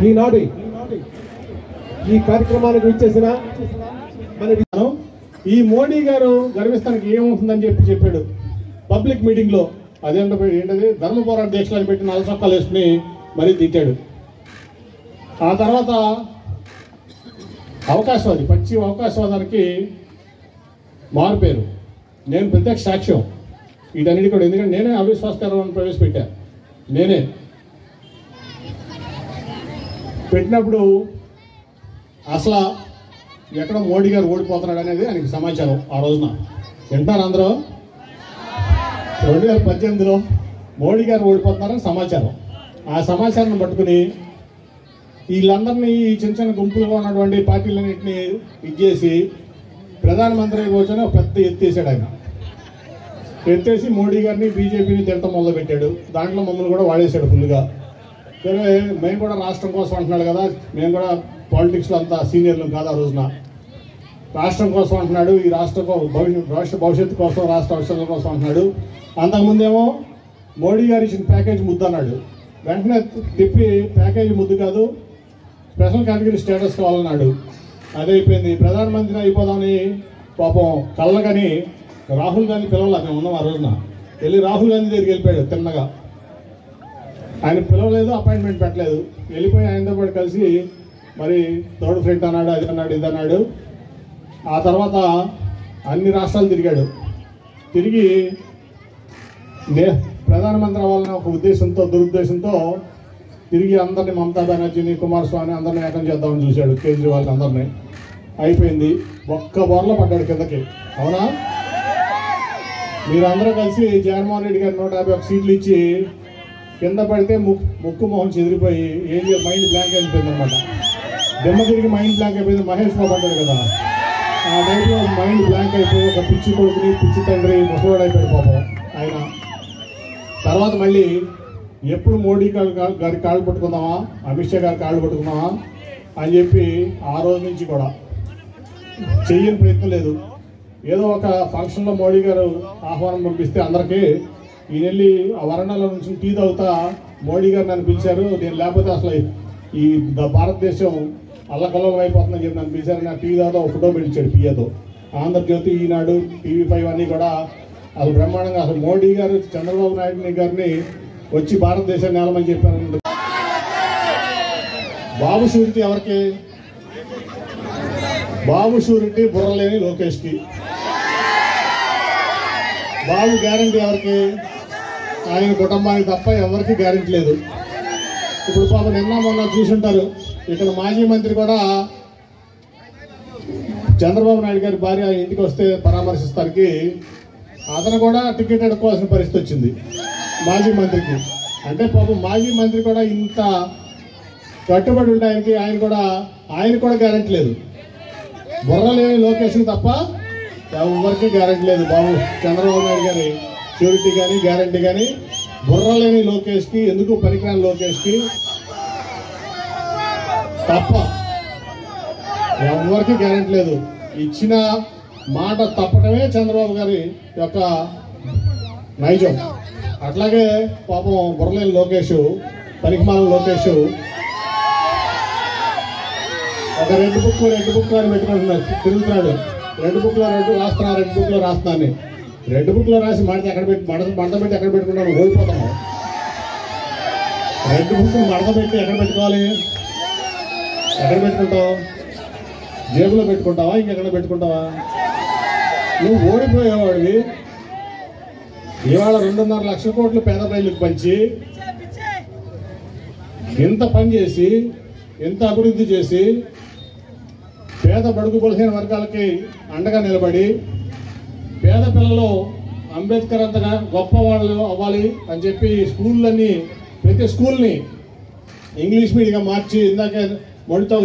ఈనాడు ఈ కార్యక్రమానికి ఇచ్చేసిన మన ఈ మోడీ గారు గర్విస్తానికి ఏమవుతుందని చెప్పాడు పబ్లిక్ మీటింగ్ లో. ఏంటది ధర్మ పోరాట దీక్షలు పెట్టి 4 చొక్కాలు వేసుకుని మరీ తిట్టాడు. ఆ తర్వాత పచ్చి అవకాశవాదానికి మారిపోయారు. నేను ప్రత్యక్ష సాక్ష్యం వీటన్నిటి కూడా. ఎందుకంటే నేనే అవిశ్వాస తీర్మానం ప్రవేశపెట్టా. నేనే పెట్టినప్పుడు అసలు ఎక్కడ మోడీ గారు ఓడిపోతున్నాడు అనేది ఆయనకి సమాచారం. ఆ రోజున వింటారు అందరూ. 2018లో మోడీ గారు ఓడిపోతున్నారని సమాచారం. ఆ సమాచారాన్ని పట్టుకుని వీళ్ళందరినీ ఈ చిన్న గుంపులుగా ఉన్నటువంటి పార్టీలన్నింటినీ ఇచ్చేసి ప్రధానమంత్రి కూర్చొని ఒక పెద్ద ఎత్తేసాడు. ఆయన ఎత్తేసి మోడీ గారిని బీజేపీని తిట్టడం మొదలుపెట్టాడు. దాంట్లో మమ్మల్ని కూడా వాడేశాడు ఫుల్గా. సరే మేము కూడా రాష్ట్రం కోసం అంటున్నాడు కదా, మేము కూడా పాలిటిక్స్లో అంతా సీనియర్లు కాదు. ఆ రోజున రాష్ట్రం కోసం అంటున్నాడు, ఈ రాష్ట్ర భవిష్యత్తు కోసం, రాష్ట్ర భవిష్యత్తు కోసం అంటున్నాడు. అంతకుముందేమో మోడీ గారు ఇచ్చిన ప్యాకేజ్ ముద్దు అన్నాడు. వెంటనే తిప్పి ప్యాకేజీ ముద్దు కాదు, స్పెషల్ కేటగిరీ స్టేటస్ కావాలన్నాడు. అదే అయిపోయింది. ప్రధానమంత్రి అయిపోదామని పాపం కళ్ళగని రాహుల్ గాంధీ పిలవలే. మేము ఉన్నాం ఆ రోజున. వెళ్ళి రాహుల్ గాంధీ దగ్గరికి వెళ్ళిపోయాడు తిన్నగా. ఆయన పిలవలేదు, అపాయింట్మెంట్ పెట్టలేదు. వెళ్ళిపోయి ఆయనతో పాటు కలిసి మరి థర్డ్ ఫ్రంట్ అన్నాడు, అది అన్నాడు, ఇది అన్నాడు. ఆ తర్వాత అన్ని రాష్ట్రాలు తిరిగాడు. తిరిగి ప్రధానమంత్రి అవ్వాలనే ఒక ఉద్దేశంతో, దురుద్దేశంతో తిరిగి అందరినీ మమతా బెనర్జీని, కుమారస్వామి అందరినీ ఏకం చేద్దామని చూశాడు. కేజ్రీవాల్ అందరినీ. అయిపోయింది. ఒక్క బోర్లో పడ్డాడు కిందకి. అవునా? మీరందరూ కలిసి జగన్మోహన్ రెడ్డి గారు 151 సీట్లు ఇచ్చి కింద పడితే ముక్కు మొహం చెదిరిపోయి మైండ్ బ్లాంక్ అయిపోయింది అనమాట. దెమ్మ తిరిగి మైండ్ బ్లాంక్ అయిపోయింది. మహేష్ బాబు అంటాడు కదా, ఆ టైంలో మైండ్ బ్లాంక్ అయిపోయి ఒక పిచ్చి కొడుకుని, పిచ్చి తండ్రి ముసలోడు అయిపోయాడు పాపం ఆయన. తర్వాత మళ్ళీ ఎప్పుడు మోడీ గారి కాళ్ళు పట్టుకుందామా, అమిత్ షా గారి కాళ్ళు పట్టుకుందామా అని చెప్పి ఆ రోజు నుంచి కూడా చెయ్యని ప్రయత్నం లేదు. ఏదో ఒక ఫంక్షన్లో మోడీ గారు ఆహ్వానం పంపిస్తే అందరికీ ఈయన వెళ్ళి ఆ వరండాలో నుంచి టీ తాగుతా మోడీ గారు నన్ను పిలిచారు, నేను లేకపోతే అసలు ఈ భారతదేశం అల్లకల్లోలం అయిపోతుందని చెప్పి నన్ను పిలిచారు. నా టీ తాగుతా ఒక ఫోటో పెట్టించాడు పియ్యతో. ఆంధ్రజ్యోతి, ఈనాడు, TV5 అన్నీ కూడా అసలు బ్రహ్మాండంగా అసలు మోడీ గారు చంద్రబాబు నాయుడు గారిని వచ్చి భారతదేశాన్ని నేలమని చెప్పారు. బాబు షూరిటీ ఎవరికి? బాబు షూరిటీ బుర్రలేని లోకేష్కి. బాబు గ్యారంటీ ఎవరికి? ఆయన కుటుంబానికి తప్ప ఎవరికి గ్యారంటీ లేదు. ఇప్పుడు పాపం నిన్న మొన్న చూసుంటారు, ఇక్కడ మాజీ మంత్రి కూడా చంద్రబాబు నాయుడు గారి భార్య ఇంటికి వస్తే పరామర్శిస్తానికి అతను కూడా టికెట్ అడుక్కోవాల్సిన పరిస్థితి వచ్చింది మాజీ మంత్రికి. అంటే పాపం మాజీ మంత్రి కూడా ఇంత కట్టుబడి ఉండడానికి ఆయన కూడా గ్యారంటీ లేదు. బుర్ర లేని లోకేష్కి తప్ప ఎవరికి గ్యారంటీ లేదు. బాబు చంద్రబాబు నాయుడు గారి షూరిటీ కానీ గ్యారంటీ కానీ బుర్ర లేని లోకేష్కి, ఎందుకు పనికిరాని లోకేష్కి తప్ప ఎవరికి గ్యారంటీ లేదు. ఇచ్చిన మాట తప్పటమే చంద్రబాబు గారి యొక్క నైజం. అట్లాగే పాపం బుర్రలేని లోకేష్, పనికిమాల లోకేష్ ఒక రెడ్ బుక్ అని పెట్టుకుంటున్నాడు, తిరుగుతున్నాడు. రెడ్ బుక్ లో రాస్తున్నా. రెడ్ బుక్ లో రాసి మడత ఎక్కడ పెట్టి మడత పెట్టి ఎక్కడ పెట్టుకుంటావు? ఓడిపోతాము. రెడ్ బుక్ మడత పెట్టి ఎక్కడ పెట్టుకోవాలి? ఎక్కడ పెట్టుకుంటావు? జేబులో పెట్టుకుంటావా, ఇంకెక్కడ పెట్టుకుంటావా? నువ్వు ఓడిపోయేవాడివి. ఇవాళ 2.5 లక్షల కోట్లు పేద ప్రజలకు పంచి ఎంత పని చేసి, ఎంత అభివృద్ధి చేసి, పేద బడుగు బలహీన వర్గాలకి అండగా నిలబడి, పేద పిల్లలు అంబేద్కర్ అంతగా గొప్ప వాళ్ళు అవ్వాలి అని చెప్పి స్కూళ్ళన్నీ, ప్రతి స్కూల్ని ఇంగ్లీష్ మీడియంగా మార్చి, ఇందాకే మొడితో